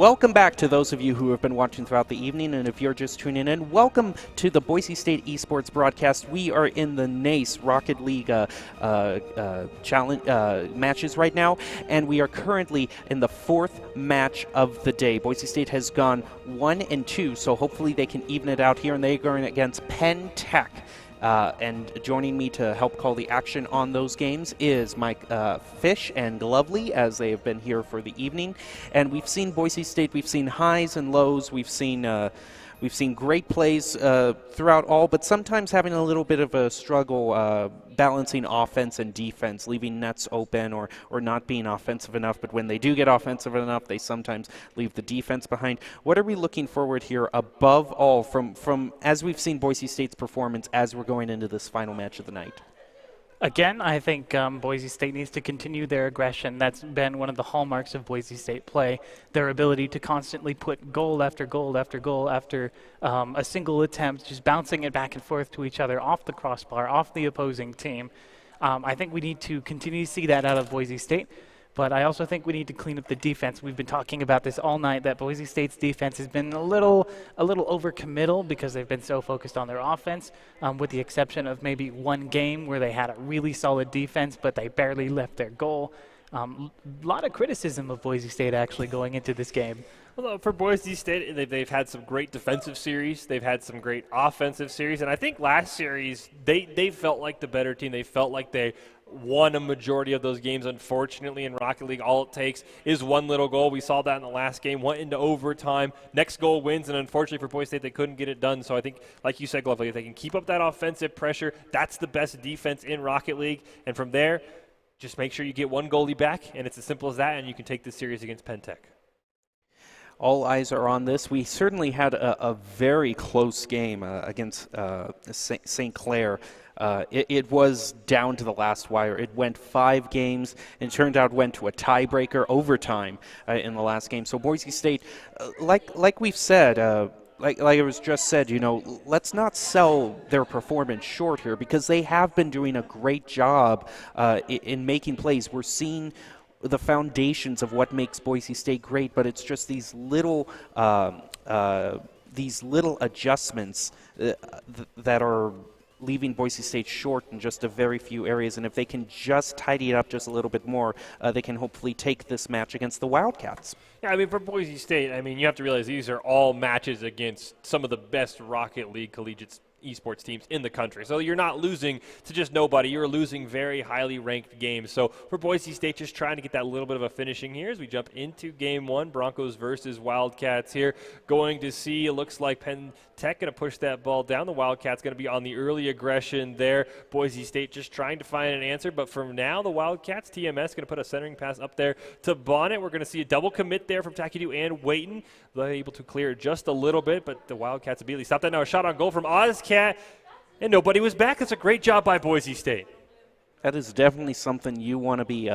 Welcome back to those of you who have been watching throughout the evening, and if you're just tuning in, welcome to the Boise State Esports broadcast. We are in the NACE Rocket League challenge matches right now, and we are currently in the fourth match of the day. Boise State has gone 1-2, so hopefully they can even it out here, and they're going against Penn Tech. And joining me to help call the action on those games is Mike Fish and Lovely, as they have been here for the evening. And we've seen Boise State, we've seen highs and lows, we've seen great plays throughout all, but sometimes having a little bit of a struggle balancing offense and defense, leaving nets open or not being offensive enough. But when they do get offensive enough, they sometimes leave the defense behind. What are we looking forward here above all from as we've seen Boise State's performance as we're going into this final match of the night? Again, I think Boise State needs to continue their aggression. That's been one of the hallmarks of Boise State play, their ability to constantly put goal after goal after goal after a single attempt, just bouncing it back and forth to each other off the crossbar, off the opposing team. I think we need to continue to see that out of Boise State. But I also think we need to clean up the defense. We've been talking about this all night, that Boise State's defense has been a little overcommittal because they've been so focused on their offense, with the exception of maybe one game where they had a really solid defense, but they barely left their goal. A lot of criticism of Boise State actually going into this game. Well, for Boise State, they've had some great defensive series. They've had some great offensive series. And I think last series, they felt like the better team. They felt like they won a majority of those games. Unfortunately, in Rocket League, all it takes is one little goal. We saw that in the last game, went into overtime. Next goal wins, and unfortunately for Boise State, they couldn't get it done. So I think, like you said, Glovely, if they can keep up that offensive pressure, that's the best defense in Rocket League. And from there, just make sure you get one goalie back, and it's as simple as that, and you can take this series against Penn Tech. All eyes are on this. We certainly had a very close game against St. Clair. It was down to the last wire. It went 5 games, and turned out went to a tiebreaker overtime in the last game. So Boise State, like we've said, like it was just said, let's not sell their performance short here, because they have been doing a great job in making plays. We're seeing the foundations of what makes Boise State great, but it's just these little adjustments that are leaving Boise State short in just a very few areas. And if they can just tidy it up just a little bit more, they can hopefully take this match against the Wildcats. Yeah, for Boise State, you have to realize these are all matches against some of the best Rocket League collegiate esports teams in the country. So you're not losing to just nobody. You're losing very highly ranked games. So for Boise State, just trying to get that little bit of a finishing here as we jump into game 1, Broncos versus Wildcats here. Going to see, it looks like Penn Tech going to push that ball down. The Wildcats going to be on the early aggression there. Boise State just trying to find an answer. But for now, the Wildcats, TMS going to put a centering pass up there to Bonnet. We're going to see a double commit there from Takidu and Waiton. They're able to clear just a little bit, but the Wildcats immediately stopped that. Now a shot on goal from Ozcat, and nobody was back. That's a great job by Boise State. That is definitely something you want to be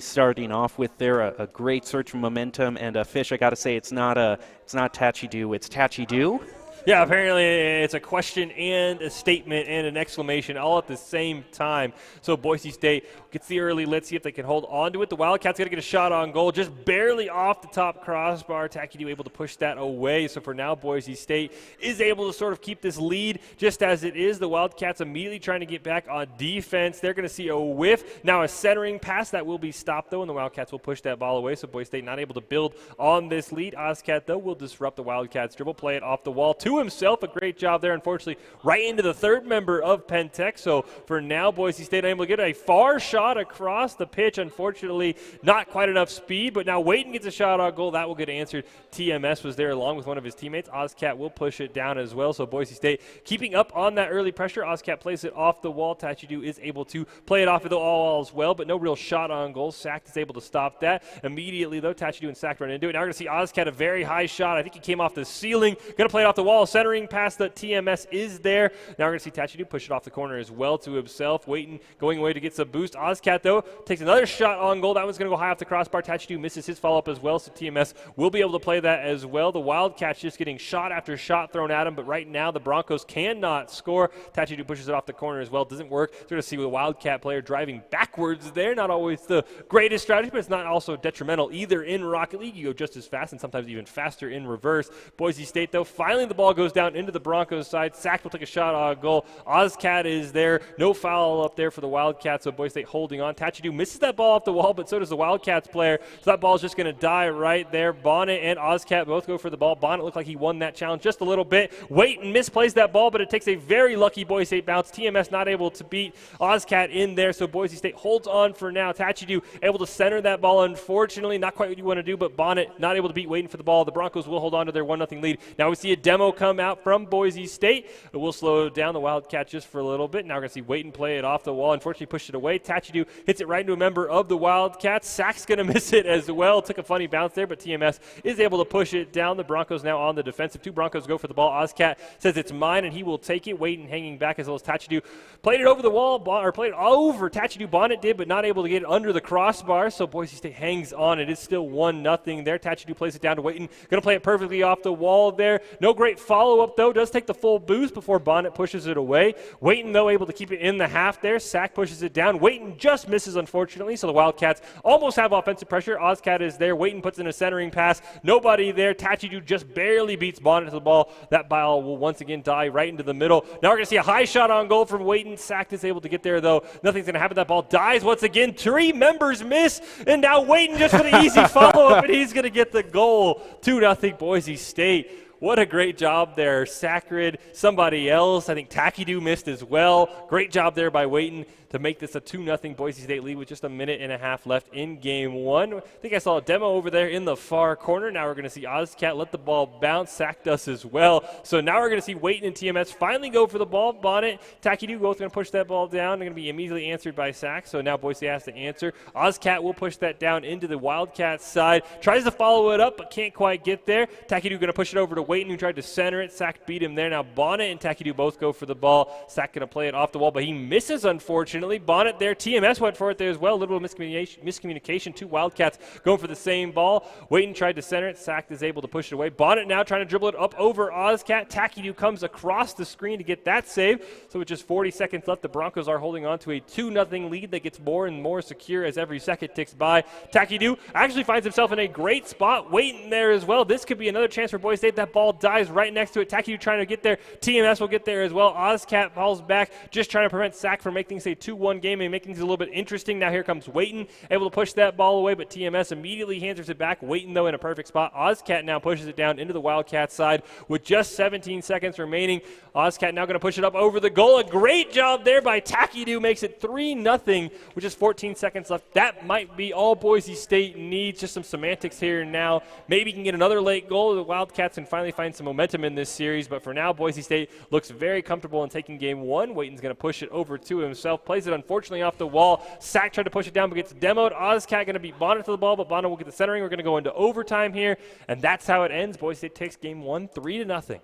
starting off with there. A great search for momentum, and Fish, I got to say, it's not Tachi-Do, it's Tachi-Do. Yeah, apparently it's a question and a statement and an exclamation all at the same time. So Boise State gets the early. Let's see if they can hold on to it. The Wildcats got to get a shot on goal, just barely off the top crossbar. Takidu able to push that away. So for now, Boise State is able to sort of keep this lead just as it is. The Wildcats immediately trying to get back on defense. They're going to see a whiff. Now a centering pass that will be stopped, though, and the Wildcats will push that ball away. So Boise State not able to build on this lead. Ozcat, though, will disrupt the Wildcats dribble, play it off the wall to himself. A great job there, unfortunately, right into the third member of Penn Tech. So for now, Boise State able to get a far shot across the pitch. Unfortunately, not quite enough speed, but now Waiton gets a shot on goal. That will get answered. TMS was there along with one of his teammates. Ozcat will push it down as well. So Boise State keeping up on that early pressure. Ozcat plays it off the wall. Tachidu is able to play it off of the wall as well, but no real shot on goal. Sacked is able to stop that. Immediately, though, Tachidu and Sacked run into it. Now we're going to see Ozcat, a very high shot. I think he came off the ceiling. Going to play it off the wall. ball. Centering past the TMS is there. Now we're going to see Tachidu push it off the corner as well to himself. Waiting, going away to get some boost. Ozcat, though, takes another shot on goal. That one's going to go high off the crossbar. Tachidu misses his follow-up as well, so TMS will be able to play that as well. The Wildcats just getting shot after shot thrown at him, but right now the Broncos cannot score. Tachidu pushes it off the corner as well. Doesn't work. So we're going to see the Wildcat player driving backwards there. Not always the greatest strategy, but it's not also detrimental either in Rocket League. You go just as fast and sometimes even faster in reverse. Boise State, though, finally the ball goes down into the Broncos side. Sack will take a shot on goal. Ozcat is there. No foul up there for the Wildcats, so Boise State holding on. Tachidu misses that ball off the wall, but so does the Wildcats player. So that ball is just going to die right there. Bonnet and Ozcat both go for the ball. Bonnet looked like he won that challenge just a little bit. Waitin misplays that ball, but it takes a very lucky Boise State bounce. TMS not able to beat Ozcat in there, so Boise State holds on for now. Tachidu able to center that ball. Unfortunately, not quite what you want to do, but Bonnet not able to beat Waitin for the ball. The Broncos will hold on to their 1-0 lead. Now we see a demo come out from Boise State. We'll slow down the Wildcats just for a little bit. Now we're going to see Waitin play it off the wall. Unfortunately, pushed it away. Tachidu hits it right into a member of the Wildcats. Sack's going to miss it as well. Took a funny bounce there, but TMS is able to push it down. The Broncos now on the defensive. Two Broncos go for the ball. Ozcat says it's mine, and he will take it. Waitin hanging back as well as Tachidu. Played it over the wall, or played it over Tachidu. Bonnet did, but not able to get it under the crossbar, so Boise State hangs on. It is still 1-0 there. Tachidu plays it down to Waitin. Going to play it perfectly off the wall there. No great follow-up, though. Does take the full boost before Bonnet pushes it away. Waitin, though, able to keep it in the half there. Sack pushes it down. Waitin just misses, unfortunately, so the Wildcats almost have offensive pressure. Ozcat is there. Waitin puts in a centering pass. Nobody there. Tachidu just barely beats Bonnet to the ball. That ball will once again die right into the middle. Now we're going to see a high shot on goal from Waitin. Sack is able to get there, though. Nothing's going to happen. That ball dies once again. Three members miss, and now Waitin just with an easy follow-up, and he's going to get the goal. 2-0 Boise State. What a great job there. Sacred, somebody else. I think Tachidu missed as well. Great job there by Waitin to make this a 2-0 Boise State lead with just a minute and a half left in game one. I think I saw a demo over there in the far corner. Now we're going to see Ozcat let the ball bounce. Sacked us as well. So now we're going to see Waitin and TMS finally go for the ball. Bonnet, Tachidu both going to push that ball down. They're going to be immediately answered by Sack. So now Boise has to answer. Ozcat will push that down into the Wildcats side. Tries to follow it up, but can't quite get there. Tachidu going to push it over to Waitin, who tried to center it. Sack beat him there. Now Bonnet and Tachidu both go for the ball. Sack going to play it off the wall, but he misses, unfortunately. Bonnet there. TMS went for it there as well. A little bit of miscommunication. Two Wildcats going for the same ball. Waitin tried to center it. Sack is able to push it away. Bonnet now trying to dribble it up over Ozcat. Tachidu comes across the screen to get that save. So with just 40 seconds left, the Broncos are holding on to a 2-0 lead that gets more and more secure as every second ticks by. Tachidu actually finds himself in a great spot. Waitin there as well. This could be another chance for Boise State. That ball dies right next to it. Tachidu trying to get there. TMS will get there as well. Ozcat falls back, just trying to prevent Sack from making things a 2-1 game and making things a little bit interesting. Now here comes Waitin, able to push that ball away, but TMS immediately hands it back. Waitin, though, in a perfect spot. Ozcat now pushes it down into the Wildcat side with just 17 seconds remaining. Ozcat now going to push it up over the goal. A great job there by Tachidu, makes it 3-0 with just 14 seconds left. That might be all Boise State needs. Just some semantics here now. Maybe can get another late goal. The Wildcats can finally find some momentum in this series, but for now, Boise State looks very comfortable in taking game one. Waitin's going to push it over to himself. Plays it, unfortunately, off the wall. Sack tried to push it down, but gets demoed. Ozcat going to beat Bonnet to the ball, but Bonnet will get the centering. We're going to go into overtime here, and that's how it ends. Boise State takes game one, 3-0.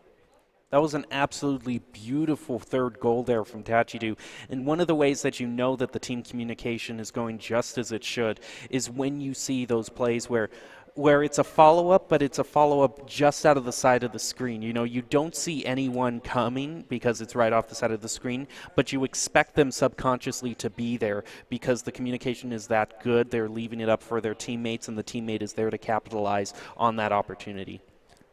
That was an absolutely beautiful third goal there from Tachidu. And one of the ways that you know that the team communication is going just as it should is when you see those plays where it's a follow-up, but it's a follow-up just out of the side of the screen. You know, you don't see anyone coming because it's right off the side of the screen, but you expect them subconsciously to be there because the communication is that good. They're leaving it up for their teammates, and the teammate is there to capitalize on that opportunity.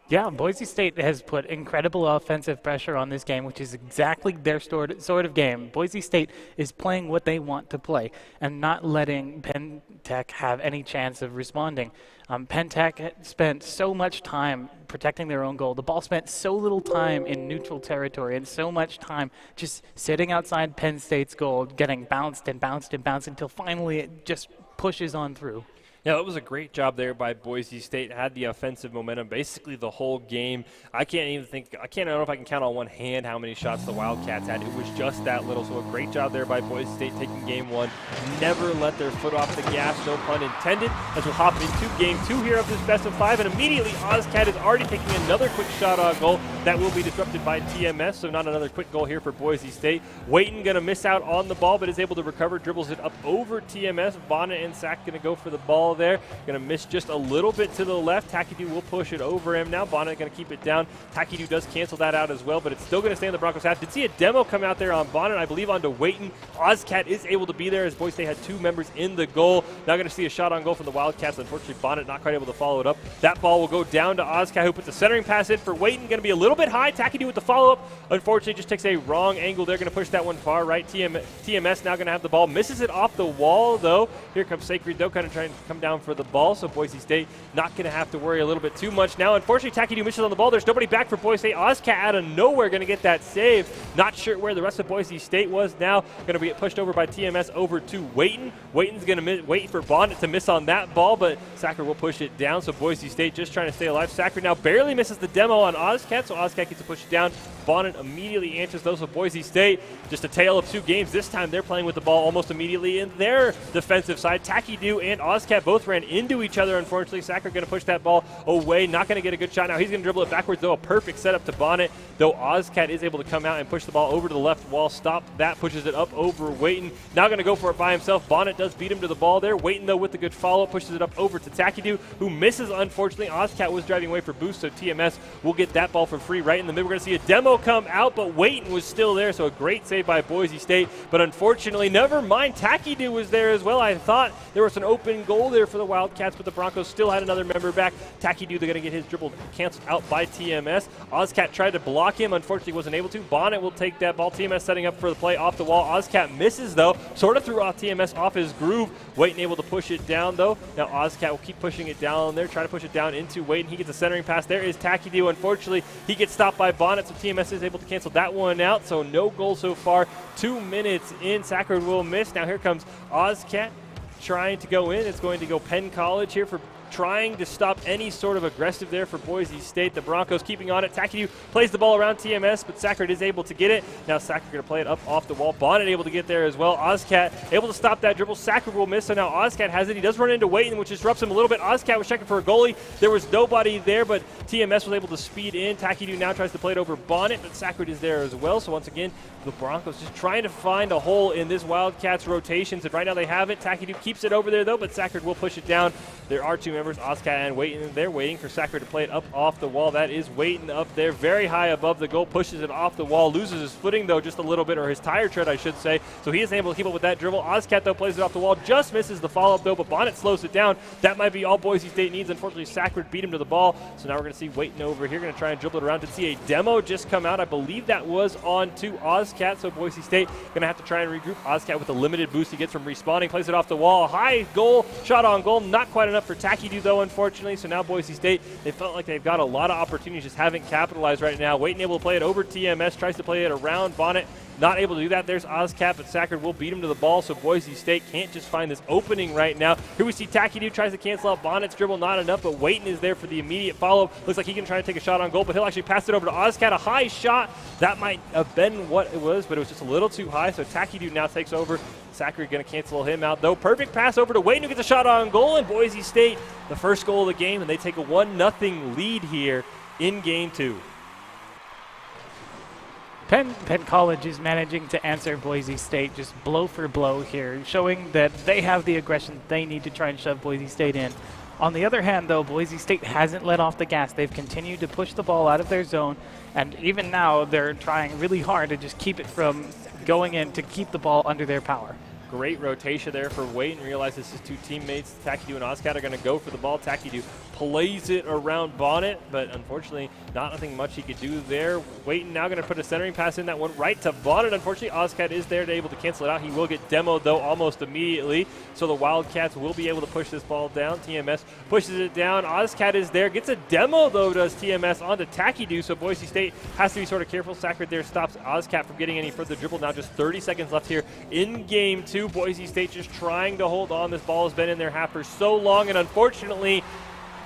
Yeah, Boise State has put incredible offensive pressure on this game, which is exactly their sort of game. Boise State is playing what they want to play and not letting Penn Tech have any chance of responding. Penn Tech spent so much time protecting their own goal. The ball spent so little time in neutral territory and so much time just sitting outside Penn State's goal, getting bounced and bounced and bounced until finally it just pushes on through. Yeah, that was a great job there by Boise State. Had the offensive momentum basically the whole game. I don't know if I can count on one hand how many shots the Wildcats had. It was just that little. So a great job there by Boise State taking game one. Never let their foot off the gas, no pun intended, as we'll hop into game two here of this best of five. And immediately OzCat is already taking another quick shot on goal. That will be disrupted by TMS, so not another quick goal here for Boise State. Waiton going to miss out on the ball, but is able to recover, dribbles it up over TMS. Bonnet and Sack going to go for the ball there. Going to miss just a little bit to the left. Takidu will push it over him now. Bonnet going to keep it down. Takidu does cancel that out as well, but it's still going to stay in the Broncos half. Did see a demo come out there on Bonnet, I believe onto Waiton. OzCat is able to be there as Boise State had two members in the goal. Now going to see a shot on goal from the Wildcats. Unfortunately, Bonnet not quite able to follow it up. That ball will go down to OzCat, who puts the centering pass in for Waiton. Going to be a little bit high. Takidu with the follow-up. Unfortunately, just takes a wrong angle. They're going to push that one far right. TMS now going to have the ball. Misses it off the wall, though. Here comes Sacred, though, kind of trying to come down for the ball. So Boise State not going to have to worry a little bit too much now. Unfortunately, Takidu misses on the ball. There's nobody back for Boise State. OzCat out of nowhere going to get that save. Not sure where the rest of Boise State was now. Going to be pushed over by TMS over to Waiton. Waiton's going to wait for Bonnet to miss on that ball, but Sacker will push it down. So Boise State just trying to stay alive. Sacker now barely misses the demo on OzCat, so OzCat gets to push it down. Bonnet immediately answers those of Boise State. Just a tale of two games. This time they're playing with the ball almost immediately in their defensive side. Takidu and OzCat both ran into each other, unfortunately. Sacker going to push that ball away. Not going to get a good shot now. He's going to dribble it backwards, though. A perfect setup to Bonnet, though OzCat is able to come out and push the ball over to the left wall. Stop that. Pushes it up over Waiton. Now going to go for it by himself. Bonnet does beat him to the ball there. Waiton, though, with the good follow, pushes it up over to Takidu, who misses, unfortunately. OzCat was driving away for boost, so TMS will get that ball for free right in the middle. We're going to see a demo come out, but Waiton was still there, so a great save by Boise State. But unfortunately, never mind, Takidu was there as well. I thought there was an open goal there for the Wildcats, but the Broncos still had another member back. Takidu, they're going to get his dribble canceled out by TMS. OzCat tried to block him, unfortunately wasn't able to. Bonnet will take that ball. TMS setting up for the play off the wall. OzCat misses, though. Sort of threw off TMS off his groove. Waiton able to push it down, though. Now OzCat will keep pushing it down there, try to push it down into Waiton. He gets a centering pass. There is Takidu. Unfortunately, he gets stopped by Bonnet, so TMS is able to cancel that one out. So no goal so far. 2 minutes in. Sackard will miss. Now here comes OzCat trying to go in. It's going to go Penn College here for trying to stop any sort of aggressive there for Boise State. The Broncos keeping on it. Takidu plays the ball around TMS, but Sackard is able to get it. Now Sackard going to play it up off the wall. Bonnet able to get there as well. OzCat able to stop that dribble. Sackard will miss, so now OzCat has it. He does run into Waiton, which disrupts him a little bit. OzCat was checking for a goalie. There was nobody there, but TMS was able to speed in. Takidu now tries to play it over Bonnet, but Sackard is there as well. So once again, the Broncos just trying to find a hole in this Wildcats rotations, and right now they have it. Takidu keeps it over there, though, but Sackard will push it down. There are two members, OzCat and Waiton. They're waiting for Sackard to play it up off the wall. That is Waiton up there, very high above the goal, pushes it off the wall, loses his footing, though, just a little bit, or his tire tread, I should say. So he isn't able to keep up with that dribble. OzCat, though, plays it off the wall, just misses the follow-up, though, but Bonnet slows it down. That might be all Boise State needs. Unfortunately, Sackard beat him to the ball. So now we're going to see Waiton over here, going to try and dribble it around. Did see a demo just come out. I believe that was on to OzCat, so Boise State going to have to try and regroup. OzCat with the limited boost he gets from respawning, plays it off the wall. High goal, shot on goal, not quite enough for Takidu, though, unfortunately. So now Boise State, they felt like they've got a lot of opportunities, just haven't capitalized right now. Waiton able to play it over TMS, tries to play it around Bonnet. Not able to do that. There's OzCat, but Sackard will beat him to the ball, so Boise State can't just find this opening right now. Here we see Takidu tries to cancel out Bonnet's dribble, not enough, but Waiton is there for the immediate follow. Looks like he can try to take a shot on goal, but he'll actually pass it over to OzCat. A high shot. That might have been what it was, but it was just a little too high, so Takidu now takes over. Sackard going to cancel him out, though. Perfect pass over to Waiton, who gets a shot on goal, and Boise State, the first goal of the game, and they take a 1-0 lead here in Game 2. Penn College is managing to answer Boise State just blow for blow here, showing that they have the aggression they need to try and shove Boise State in. On the other hand, though, Boise State hasn't let off the gas. They've continued to push the ball out of their zone, and even now they're trying really hard to just keep it from going in to keep the ball under their power. Great rotation there for Waiton. Realizes his two teammates, Takidu and OzCat, are going to go for the ball. Takidu plays it around Bonnet, but unfortunately nothing much he could do there. Waiting now going to put a centering pass in that one right to Bonnet. Unfortunately, Ozcat is there to able to cancel it out. He will get demoed though almost immediately, so the Wildcats will be able to push this ball down. TMS pushes it down. Ozcat is there, gets a demo though, does TMS onto Takidu, so Boise State has to be sort of careful. Sacred there stops Ozcat from getting any further dribble. Now just 30 seconds left here in game 2. Boise State just trying to hold on. This ball has been in their half for so long, and unfortunately,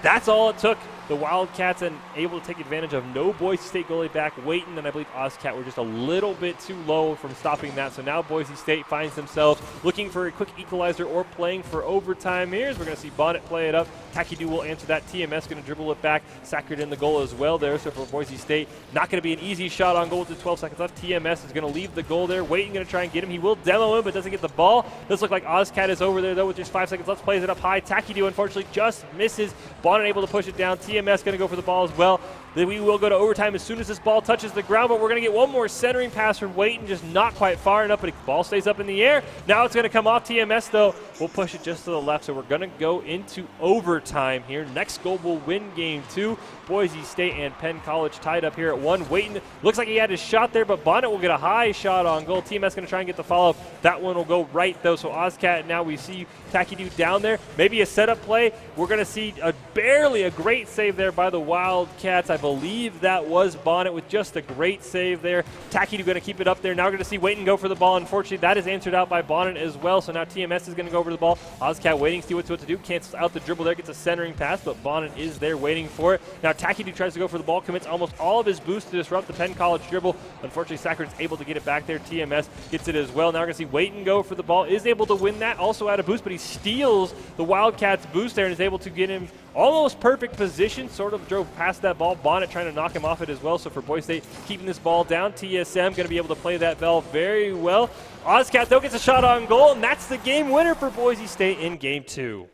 that's all it took. The Wildcats and able to take advantage of no Boise State goalie back. Waiting, and I believe Ozcat were just a little bit too low from stopping that. So now Boise State finds themselves looking for a quick equalizer or playing for overtime here. We're going to see Bonnet play it up. Takidu will answer that. TMS going to dribble it back. Sacred in the goal as well there. So for Boise State, not going to be an easy shot on goal with 12 seconds left. TMS is going to leave the goal there. Waiting, going to try and get him. He will demo him, but doesn't get the ball. Does look like Ozcat is over there though with just 5 seconds left. Plays it up high. Takidu unfortunately just misses. Bonnet able to push it down. TMS going to go for the ball as well. Then we will go to overtime as soon as this ball touches the ground, but we're going to get one more centering pass from Waiting, just not quite far enough, but the ball stays up in the air. Now it's going to come off TMS, though. We'll push it just to the left, so we're going to go into overtime here. Next goal will win game 2. Boise State and Penn College tied up here at 1. Waiting, looks like he had his shot there, but Bonnet will get a high shot on goal. TMS going to try and get the follow-up. That one will go right, though, so Ozcat, now we see Takidu down there. Maybe a setup play. We're going to see barely a great save there by the Wildcats. I believe that was Bonnet with just a great save there. Takidu going to keep it up there. Now we're going to see Waiting go for the ball. Unfortunately, that is answered out by Bonnet as well, so now TMS is going to go over the ball. Ozcat waiting, see what to do. Cancels out the dribble there, gets a centering pass, but Bonnet is there waiting for it. Now Takidu tries to go for the ball, commits almost all of his boost to disrupt the Penn College dribble. Unfortunately, Sacred is able to get it back there. TMS gets it as well. Now we're going to see Waiting go for the ball, is able to win that, also out of boost, but he steals the Wildcats boost there and is able to get him almost perfect position, sort of drove past that ball. Bonnet trying to knock him off it as well. So for Boise State, keeping this ball down. TSM going to be able to play that ball very well. Ozcat, though, gets a shot on goal, and that's the game winner for Boise State in game 2.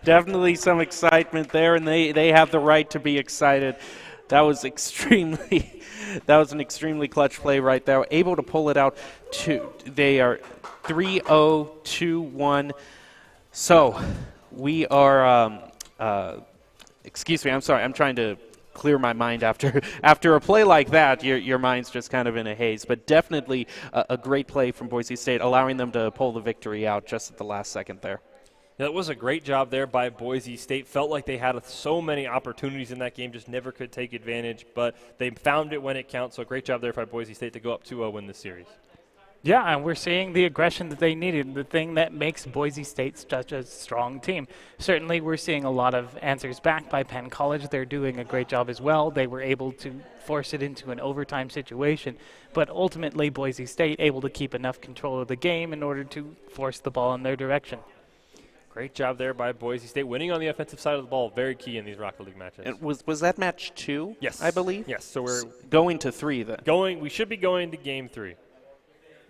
definitely some excitement there, and they have the right to be excited. That was an extremely clutch play right there. Able to pull it out. They are 3-0, 2-1. So we are, excuse me, I'm sorry, I'm trying to clear my mind after a play like that. Your mind's just kind of in a haze, but definitely a great play from Boise State, allowing them to pull the victory out just at the last second there. That was a great job there by Boise State. Felt like they had so many opportunities in that game, just never could take advantage, but they found it when it counts. So great job there by Boise State to go up 2-0 win this series. Yeah, and we're seeing the aggression that they needed, the thing that makes Boise State such a strong team. Certainly, we're seeing a lot of answers back by Penn College. They're doing a great job as well. They were able to force it into an overtime situation, but ultimately, Boise State able to keep enough control of the game in order to force the ball in their direction. Great job there by Boise State. Winning on the offensive side of the ball, very key in these Rocket League matches. And was that match 2? Yes. I believe? Yes, so we're going to 3 then. We should be going to game 3.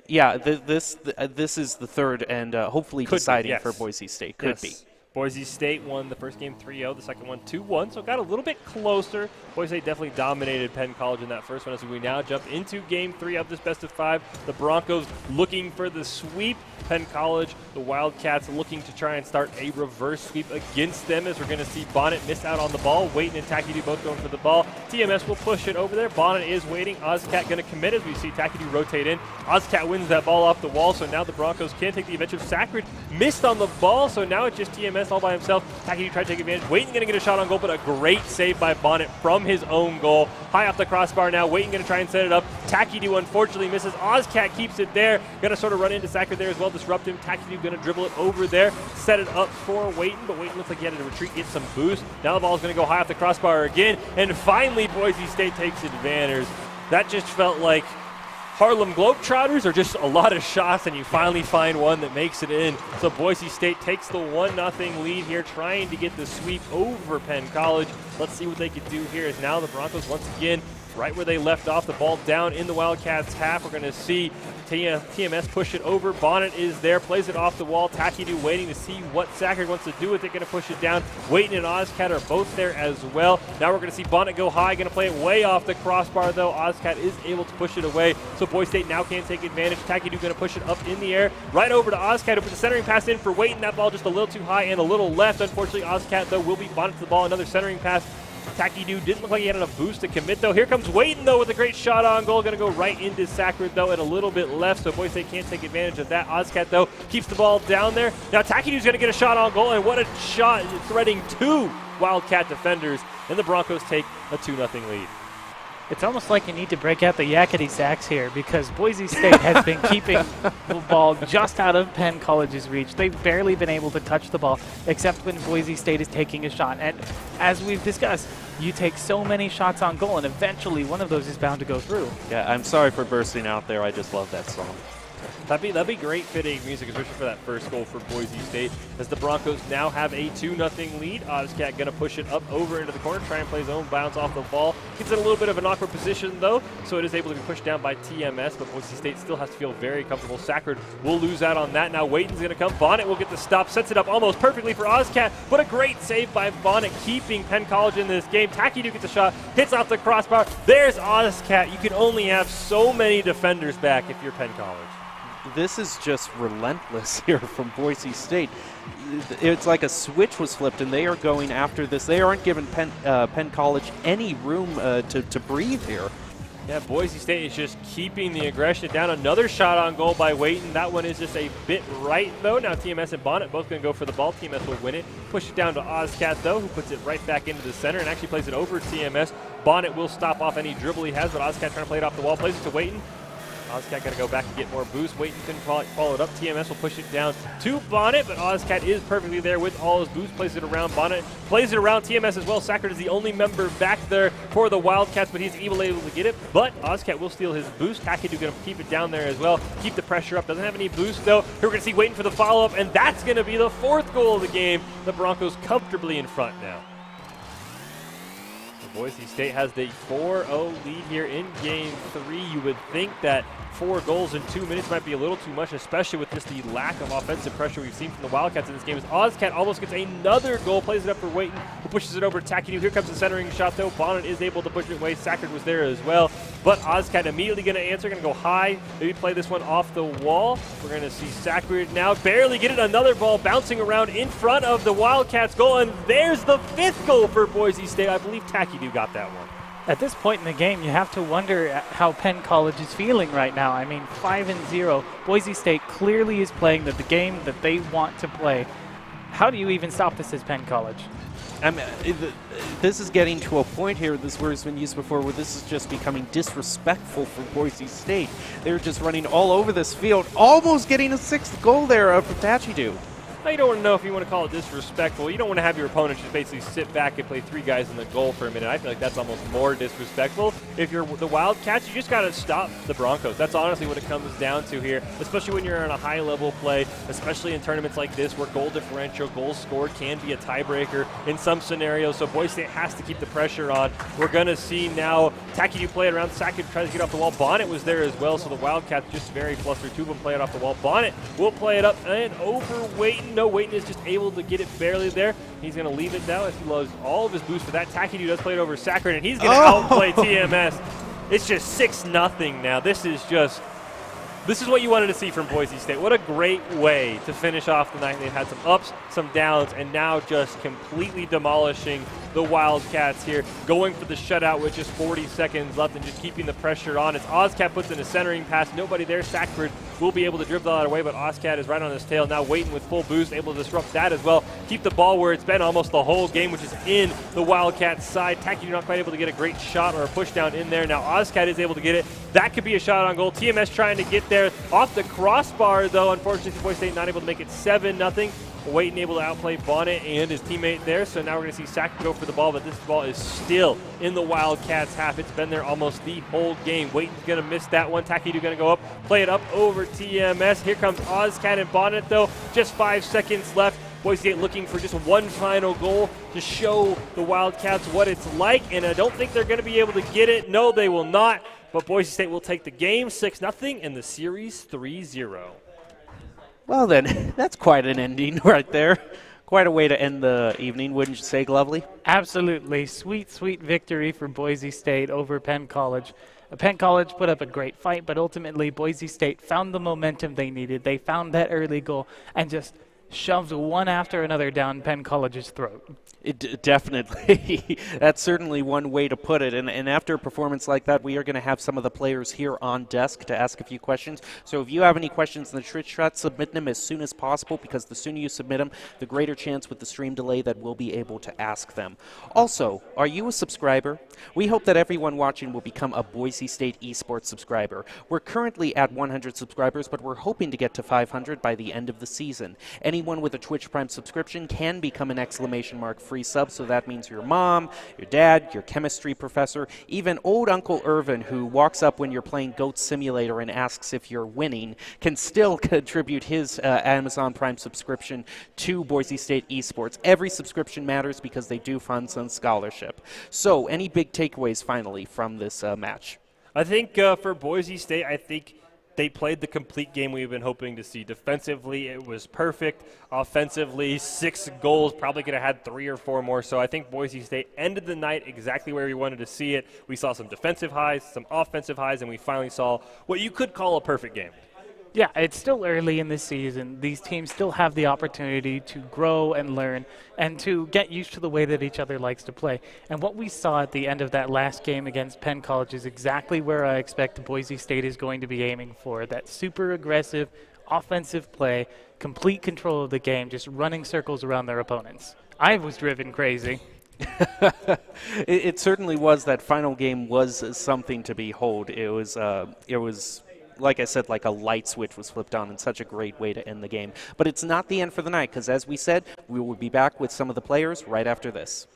Yeah, this is the third and hopefully deciding yes. for Boise State. Could be. Boise State won the first game 3-0, the second one 2-1, so it got a little bit closer. Boise State definitely dominated Penn College in that first one as we now jump into game 3 of this best-of-5. The Broncos looking for the sweep. Penn College, the Wildcats looking to try and start a reverse sweep against them as we're going to see Bonnet miss out on the ball. Waiting and Takidu both going for the ball. TMS will push it over there. Bonnet is waiting. Ozcat going to commit as we see Takidu rotate in. Ozcat wins that ball off the wall, so now the Broncos can take the advantage. Sacred missed on the ball, so now it's just TMS all by himself. Takidu tried to take advantage. Waiting going to get a shot on goal, but a great save by Bonnet from his own goal. High off the crossbar now. Waiting going to try and set it up. Takidu unfortunately misses. Ozcat keeps it there. Going to sort of run into Sacred there as well. Disrupt him. Takidu going to dribble it over there. Set it up for Waiting, but Waiting looks like he had to retreat, get some boost. Now the ball is going to go high off the crossbar again. And finally, Boise State takes advantage. That just felt like Harlem Globetrotters are just a lot of shots, and you finally find one that makes it in. So Boise State takes the 1-0 lead here, trying to get the sweep over Penn College. Let's see what they can do here as now the Broncos once again right where they left off. The ball down in the Wildcats half. We're going to see TMS push it over. Bonnet is there, plays it off the wall. Takidu waiting to see what Sackard wants to do with it. Going to push it down. Waiting and Ozcat are both there as well. Now we're going to see Bonnet go high. Going to play it way off the crossbar, though. Ozcat is able to push it away, so Boise State now can't take advantage. Takidu going to push it up in the air, right over to Ozcat, who put the centering pass in for Waiting. That ball just a little too high and a little left. Unfortunately, Ozcat, though, will be Bonnet to the ball. Another centering pass. Takidu didn't look like he had enough boost to commit, though. Here comes Waiting, though, with a great shot on goal. Going to go right into Sackard, though, and a little bit left, so Boise State can't take advantage of that. Ozcat, though, keeps the ball down there. Now Takidu's going to get a shot on goal, and what a shot, threading 2 Wildcat defenders, and the Broncos take a 2-0 lead. It's almost like you need to break out the yakety sax here, because Boise State has been keeping the ball just out of Penn College's reach. They've barely been able to touch the ball, except when Boise State is taking a shot. And as we've discussed, you take so many shots on goal, and eventually one of those is bound to go through. Yeah, I'm sorry for bursting out there. I just love that song. That'd be great fitting music, especially for that first goal for Boise State, as the Broncos now have a 2-0 lead. Ozcat going to push it up over into the corner, try and play his own bounce off the ball. Gets in a little bit of an awkward position, though, so it is able to be pushed down by TMS, but Boise State still has to feel very comfortable. Sackard will lose out on that. Now Waiting's going to come. Bonnet will get the stop, sets it up almost perfectly for Ozcat, but a great save by Bonnet, keeping Penn College in this game. Takidu gets a shot, hits off the crossbar. There's Ozcat. You can only have so many defenders back if you're Penn College. This is just relentless here from Boise State. It's like a switch was flipped, and they are going after this. They aren't giving Penn College any room to breathe here. Yeah, Boise State is just keeping the aggression down. Another shot on goal by Waiting. That one is just a bit right, though. Now TMS and Bonnet both going to go for the ball. TMS will win it. Push it down to Ozcat, though, who puts it right back into the center and actually plays it over TMS. Bonnet will stop off any dribble he has, but Ozcat trying to play it off the wall. Plays it to Waiting. Ozcat going to go back and get more boost. Waiting couldn't follow it up. TMS will push it down to Bonnet, but Ozcat is perfectly there with all his boost. Plays it around Bonnet. Plays it around TMS as well. Sackard is the only member back there for the Wildcats, but he's able to get it. But Ozcat will steal his boost. Takidu going to keep it down there as well. Keep the pressure up. Doesn't have any boost, though. Here we're going to see Waiting for the follow-up, and that's going to be the 4th goal of the game. The Broncos comfortably in front now. Boise State has the 4-0 lead here in Game 3. You would think that 4 goals in 2 minutes might be a little too much, especially with just the lack of offensive pressure we've seen from the Wildcats in this game. As Ozcat almost gets another goal, plays it up for Waiting, who pushes it over to Takidu. Here comes the centering shot, though. Bonnet is able to push it away. Sackard was there as well, but Ozcat immediately going to answer, going to go high, maybe play this one off the wall. We're going to see Sackard now barely get it. Another ball bouncing around in front of the Wildcats goal, and there's the 5th goal for Boise State. I believe Takidu got that one. At this point in the game, you have to wonder how Penn College is feeling right now. I mean, 5-0. Boise State clearly is playing the game that they want to play. How do you even stop this as Penn College? I mean, this is getting to a point here, this word has been used before, where this is just becoming disrespectful for Boise State. They're just running all over this field, almost getting a 6th goal there from Takidu. Now, you don't want to know if you want to call it disrespectful. You don't want to have your opponent just basically sit back and play 3 guys in the goal for a minute. I feel like that's almost more disrespectful. If you're the Wildcats, you just got to stop the Broncos. That's honestly what it comes down to here, especially when you're in a high-level play, especially in tournaments like this where goal differential, goals scored can be a tiebreaker in some scenarios. So Boise State has to keep the pressure on. We're going to see now Takidu play it around. Sackard tries to get off the wall. Bonnet was there as well, so the Wildcats just very flustered. 2 of them play it off the wall. Bonnet will play it up and over Waiting. No, Waiting is just able to get it barely there. He's going to leave it now as he loves all of his boost for that. Takidu does play it over Sackard, and he's going to outplay TMS. It's just 6-0 now. This is what you wanted to see from Boise State. What a great way to finish off the night. They've had some ups, some downs, and now just completely demolishing the Wildcats here, going for the shutout with just 40 seconds left and just keeping the pressure on. As Ozcat puts in a centering pass, nobody there. Sackford will be able to dribble that away, but Ozcat is right on his tail now, Waiting with full boost, able to disrupt that as well. Keep the ball where it's been almost the whole game, which is in the Wildcats' side. Takidu not quite able to get a great shot or a push down in there. Now Ozcat is able to get it. That could be a shot on goal. TMS trying to get there off the crossbar, though. Unfortunately, Boise State not able to make it 7-0. Waiting able to outplay Bonnet and his teammate there. So now we're going to see Sack go for the ball, but this ball is still in the Wildcats' half. It's been there almost the whole game. Waiting's going to miss that one. Takidu going to go up, play it up over TMS. Here comes Ozcat and Bonnet, though. Just 5 seconds left. Boise State looking for just one final goal to show the Wildcats what it's like, and I don't think they're going to be able to get it. No, they will not, but Boise State will take the game 6-0 and the series 3-0. Well then, that's quite an ending right there. Quite a way to end the evening, wouldn't you say, Glovely? Absolutely. Sweet, sweet victory for Boise State over Penn College. Penn College put up a great fight, but ultimately Boise State found the momentum they needed. They found that early goal and just shoved one after another down Penn College's throat. Definitely. That's certainly one way to put it. And after a performance like that, we are going to have some of the players here on desk to ask a few questions. So if you have any questions in the Twitch chat, submit them as soon as possible, because the sooner you submit them, the greater chance with the stream delay that we'll be able to ask them. Also, are you a subscriber? We hope that everyone watching will become a Boise State esports subscriber. We're currently at 100 subscribers, but we're hoping to get to 500 by the end of the season. Anyone with a Twitch Prime subscription can become an exclamation mark free sub, so that means your mom, your dad, your chemistry professor, even old Uncle Irvin, who walks up when you're playing Goat Simulator and asks if you're winning, can still contribute his Amazon Prime subscription to Boise State esports. Every subscription matters because they do fund some scholarship. So, any big takeaways finally from this match? I think for Boise State, I think they played the complete game we've been hoping to see. Defensively, it was perfect. Offensively, 6 goals, probably could have had 3 or 4 more. So I think Boise State ended the night exactly where we wanted to see it. We saw some defensive highs, some offensive highs, and we finally saw what you could call a perfect game. Yeah, it's still early in the season. These teams still have the opportunity to grow and learn and to get used to the way that each other likes to play. And what we saw at the end of that last game against Penn College is exactly where I expect Boise State is going to be aiming for. That super aggressive offensive play, complete control of the game, just running circles around their opponents. I was driven crazy. It certainly was. That final game was something to behold. It was, like I said, like a light switch was flipped on, and such a great way to end the game. But it's not the end for the night, because as we said, we will be back with some of the players right after this.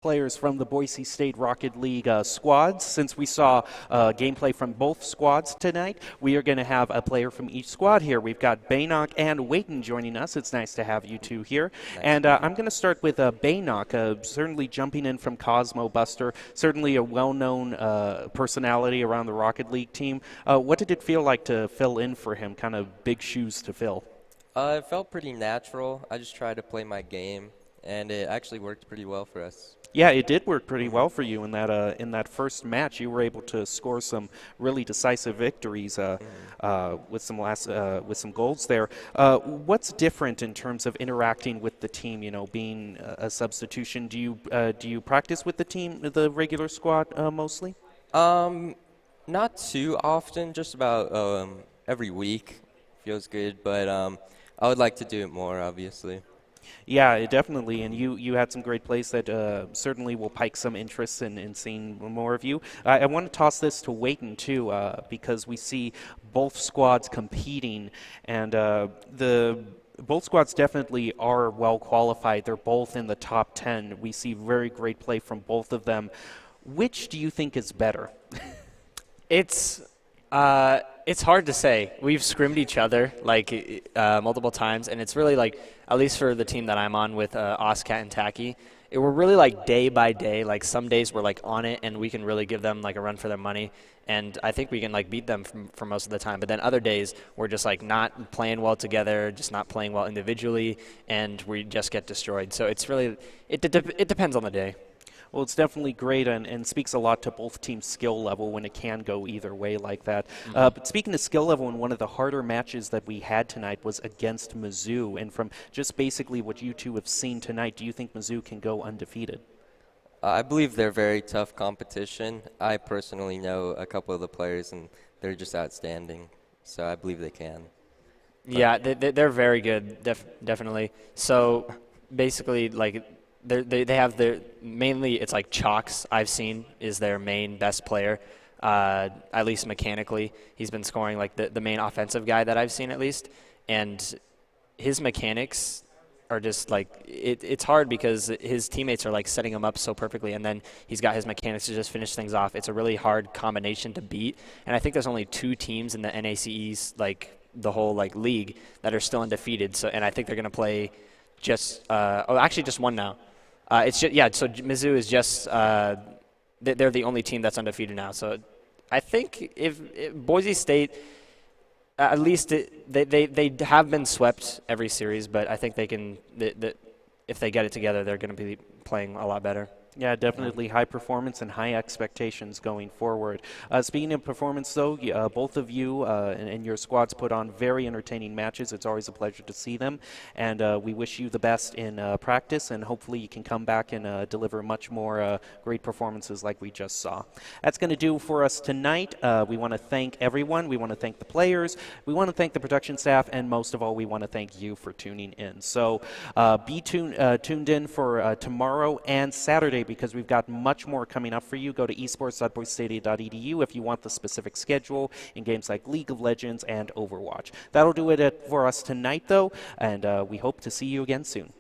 Players from the Boise State Rocket League squads. Since we saw gameplay from both squads tonight, we are going to have a player from each squad here. We've got Baynock and Waiton joining us. It's nice to have you two here. And I'm going to start with Baynock, certainly jumping in from Cosmo Buster, certainly a well-known personality around the Rocket League team. What did it feel like to fill in for him? Kind of big shoes to fill. It felt pretty natural. I just tried to play my game and it actually worked pretty well for us. Yeah, it did work pretty well for you in that first match. You were able to score some really decisive victories with some goals there. What's different in terms of interacting with the team? You know, being a substitution. Do you practice with the team, the regular squad, mostly? Not too often, just about every week. Feels good, but I would like to do it more, obviously. Yeah, definitely. And you had some great plays that certainly will pique some interest in seeing more of you. I want to toss this to Wayton, too, because we see both squads competing, and both squads definitely are well qualified. They're both in the top 10. We see very great play from both of them. Which do you think is better? It's hard to say. We've scrimmed each other like multiple times, and it's really like, at least for the team that I'm on with Oscat and Tacky, we're really like day by day. Like some days we're like on it, and we can really give them like a run for their money, and I think we can like beat them for most of the time. But then other days we're just like not playing well together, just not playing well individually, and we just get destroyed. So it's really it depends on the day. Well, it's definitely great and speaks a lot to both teams' skill level when it can go either way like that. But speaking of skill level, one of the harder matches that we had tonight was against Mizzou. And from just basically what you two have seen tonight, do you think Mizzou can go undefeated? I believe they're very tough competition. I personally know a couple of the players, and they're just outstanding. So I believe they can. Yeah, they're very good, definitely. So basically, like, they have their mainly it's like Chalks I've seen is their main best player, at least mechanically. He's been scoring like the main offensive guy that I've seen at least, and his mechanics are just like it's hard because his teammates are like setting him up so perfectly, and then he's got his mechanics to just finish things off. It's a really hard combination to beat, and I think there's only 2 teams in the NACE's like the whole like league that are still undefeated. So and I think they're gonna play just actually just one now. It's just, yeah. So Mizzou is just they're the only team that's undefeated now. So I think if Boise State, at least they have been swept every series, but I think they can. If they get it together, they're going to be playing a lot better. Yeah, definitely high performance and high expectations going forward. Speaking of performance, though, both of you and your squads put on very entertaining matches. It's always a pleasure to see them, and we wish you the best in practice, and hopefully you can come back and deliver much more great performances like we just saw. That's going to do for us tonight. We want to thank everyone. We want to thank the players. We want to thank the production staff, and most of all, we want to thank you for tuning in. So be tuned in for tomorrow and Saturday, because we've got much more coming up for you. Go to esports.boisestate.edu if you want the specific schedule in games like League of Legends and Overwatch. That'll do it for us tonight, though, and we hope to see you again soon.